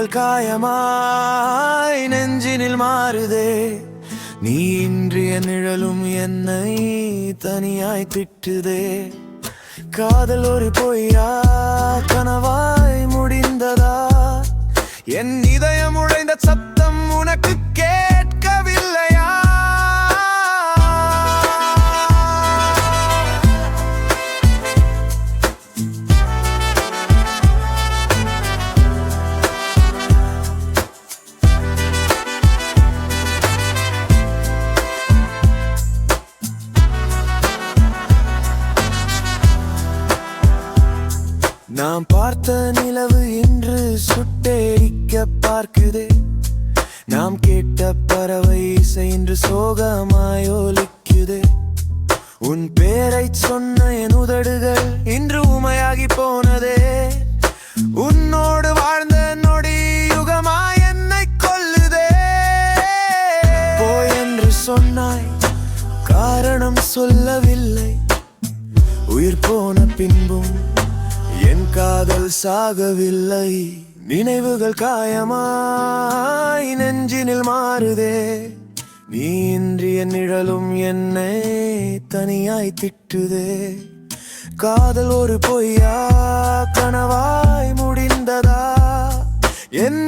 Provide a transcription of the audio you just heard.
நினைவுகள் காயமாய் நெஞ்சினில் மாறுதே. நீ இன்றிய நிழலும் என்னை தனியாய் திட்டுதே. காதல் ஒரு பொய்யா கனவாய் முடிந்ததா? என் இதயம் உடைந்த சத்தம் உனக்கு கேட்கவில்லையா? நாம் பார்த்த நிலவு இன்று சுட்டெரிக்க பார்க்குதே. நாம் கேட்ட பறவை இசை இன்று சோகமாய் ஒலிக்குதே. உன் பேரை சொன்ன என் உதடுகள் இன்று உமையாகி போனதே. உன்னோடு வாழ்ந்த நொடி யுகமாய் என்னை கொல்லுதே. போய் என்று சொன்னாய், காரணம் சொல்லவில்லை. உயிர் போன பின்பும் என் காதல் சாகவில்லை. நினைவுகள் காயமாய் நெஞ்சினில் மாறுதே. நீ இன்றிய நிழலும் என்னை தனியாய் திட்டுதே. காதல் ஒரு பொய்யா கனவாய் முடிந்ததா? என்